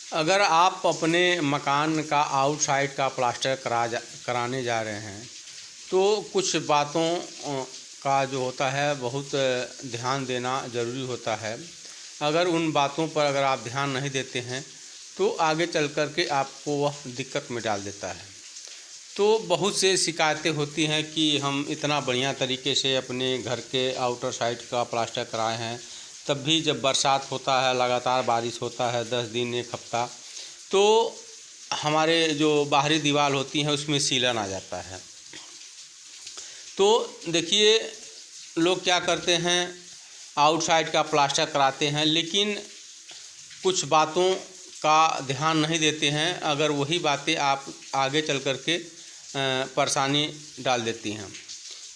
अगर आप अपने मकान का आउटसाइड का प्लास्टर कराने जा रहे हैं तो कुछ बातों का जो होता है बहुत ध्यान देना ज़रूरी होता है। अगर उन बातों पर अगर आप ध्यान नहीं देते हैं तो आगे चल कर के आपको वह दिक्कत में डाल देता है। तो बहुत से शिकायतें होती हैं कि हम इतना बढ़िया तरीके से अपने घर के आउटर साइड का प्लास्टर कराए हैं, तब भी जब बरसात होता है, लगातार बारिश होता है 10 दिन 1 हफ्ता, तो हमारे जो बाहरी दीवार होती हैं उसमें सीलन आ जाता है। तो देखिए, लोग क्या करते हैं, आउटसाइड का प्लास्टर कराते हैं लेकिन कुछ बातों का ध्यान नहीं देते हैं। अगर वही बातें आप आगे चल कर के परेशानी डाल देती हैं।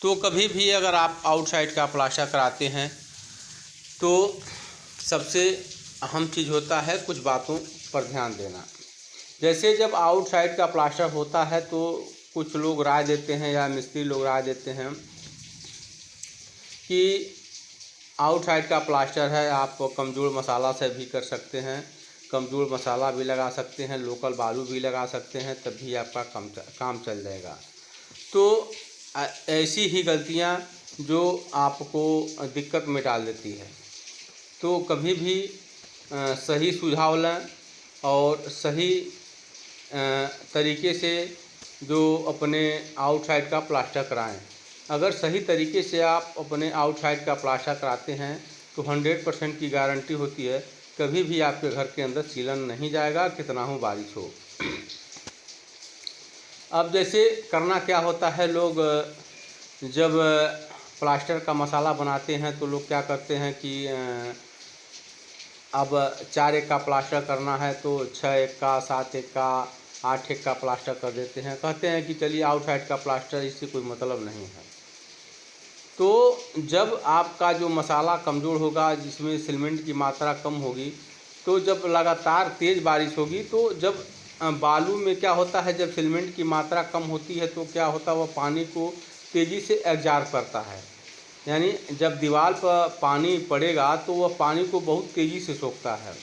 तो कभी भी अगर आप आउटसाइड का प्लास्टर कराते हैं तो सबसे अहम चीज़ होता है कुछ बातों पर ध्यान देना। जैसे जब आउटसाइड का प्लास्टर होता है तो कुछ लोग राय देते हैं या मिस्त्री लोग राय देते हैं कि आउटसाइड का प्लास्टर है, आप कमजोर मसाला से भी कर सकते हैं, कमजोर मसाला भी लगा सकते हैं, लोकल बालू भी लगा सकते हैं, तब भी आपका काम चल जाएगा। तो ऐसी ही गलतियां जो आपको दिक्कत में डाल देती है। तो कभी भी सही सुझाव लें और सही तरीके से जो अपने आउटसाइड का प्लास्टर कराएं। अगर सही तरीके से आप अपने आउटसाइड का प्लास्टर कराते हैं तो 100% की गारंटी होती है कभी भी आपके घर के अंदर सीलन नहीं जाएगा, कितना हो बारिश हो। अब जैसे करना क्या होता है, लोग जब प्लास्टर का मसाला बनाते हैं तो लोग क्या करते हैं कि अब 4 एक का प्लास्टर करना है तो 6 एक का, 7 एक का, 8 एक का प्लास्टर कर देते हैं। कहते हैं कि चलिए आउटसाइड का प्लास्टर, इससे कोई मतलब नहीं है। तो जब आपका जो मसाला कमज़ोर होगा, जिसमें सीमेंट की मात्रा कम होगी, तो जब लगातार तेज़ बारिश होगी तो जब बालू में क्या होता है, जब सीमेंट की मात्रा कम होती है तो क्या होता है, वह पानी को तेज़ी से एब्जॉर्ब करता है। यानी जब दीवार पर पानी पड़ेगा तो वह पानी को बहुत तेज़ी से सोखता है।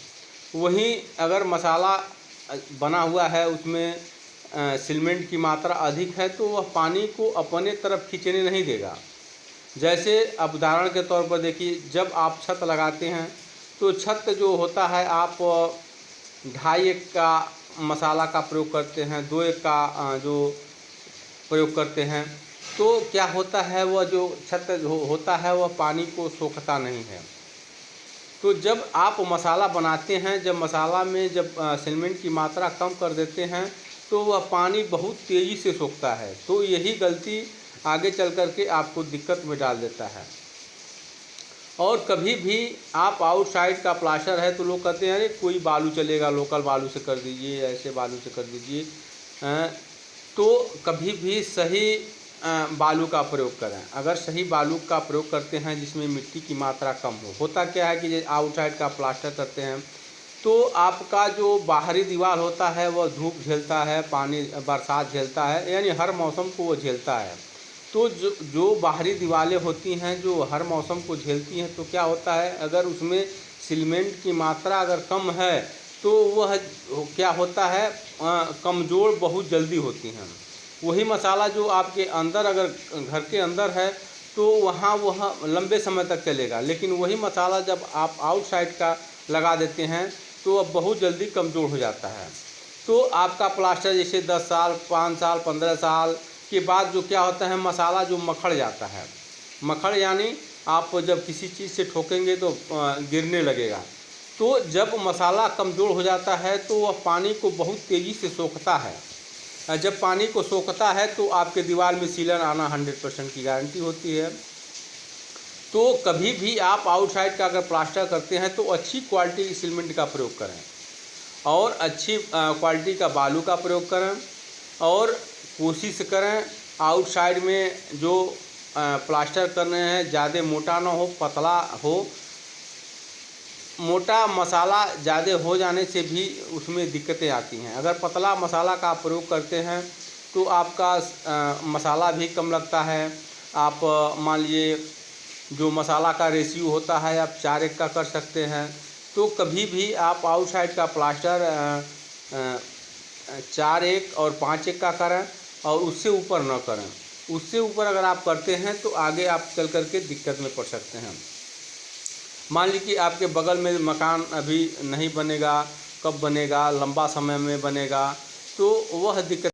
वहीं अगर मसाला बना हुआ है, उसमें सीमेंट की मात्रा अधिक है, तो वह पानी को अपने तरफ खींचने नहीं देगा। जैसे अब उदाहरण के तौर पर देखिए, जब आप छत लगाते हैं तो छत जो होता है, आप 2.5 एक का मसाला का प्रयोग करते हैं, 2 एक का जो प्रयोग करते हैं, तो क्या होता है, वह जो छत होता है वह पानी को सोखता नहीं है। तो जब आप मसाला बनाते हैं, जब मसाला में जब सीमेंट की मात्रा कम कर देते हैं तो वह पानी बहुत तेज़ी से सोखता है। तो यही गलती आगे चल कर के आपको दिक्कत में डाल देता है। और कभी भी आप आउटसाइड का प्लास्टर है तो लोग कहते हैं अरे कोई बालू चलेगा, लोकल बालू से कर दीजिए, ऐसे बालू से कर दीजिए। तो कभी भी सही बालू का प्रयोग करें। अगर सही बालू का प्रयोग करते हैं जिसमें मिट्टी की मात्रा कम हो, होता क्या है कि आउटसाइड का प्लास्टर करते हैं तो आपका जो बाहरी दीवार होता है वह धूप झेलता है, पानी बरसात झेलता है, यानी हर मौसम को वो झेलता है। तो जो बाहरी दीवारें होती हैं जो हर मौसम को झेलती हैं, तो क्या होता है, अगर उसमें सीमेंट की मात्रा अगर कम है तो वह क्या होता है, कमज़ोर बहुत जल्दी होती हैं। वही मसाला जो आपके अंदर अगर घर के अंदर है तो वहाँ वह लंबे समय तक चलेगा, लेकिन वही मसाला जब आप आउटसाइड का लगा देते हैं तो वह बहुत जल्दी कमज़ोर हो जाता है। तो आपका प्लास्टर जैसे 10 साल, 5 साल, 15 साल के बाद जो क्या होता है, मसाला जो मखड़ जाता है, मखड़ यानी आप जब किसी चीज़ से ठोकेंगे तो गिरने लगेगा। तो जब मसाला कमज़ोर हो जाता है तो वह पानी को बहुत तेज़ी से सोखता है। जब पानी को सोखता है तो आपके दीवार में सीलन आना 100% की गारंटी होती है। तो कभी भी आप आउटसाइड का अगर प्लास्टर करते हैं तो अच्छी क्वालिटी की सीमेंट का प्रयोग करें और अच्छी क्वालिटी का बालू का प्रयोग करें, और कोशिश करें आउटसाइड में जो प्लास्टर कर रहे हैं ज़्यादा मोटा ना हो, पतला हो। मोटा मसाला ज़्यादा हो जाने से भी उसमें दिक्कतें आती हैं। अगर पतला मसाला का प्रयोग करते हैं तो आपका मसाला भी कम लगता है। आप मान लीजिए जो मसाला का रेशियो होता है आप 4 एक का कर सकते हैं, तो कभी भी आप आउटसाइड का प्लास्टर 4-1 और 5-1 का करें और उससे ऊपर न करें। उससे ऊपर अगर आप करते हैं तो आगे आप चल कर के दिक्कत में पड़ सकते हैं। मान लीजिए कि आपके बगल में मकान अभी नहीं बनेगा, कब बनेगा, लंबा समय में बनेगा, तो वह दिक्कत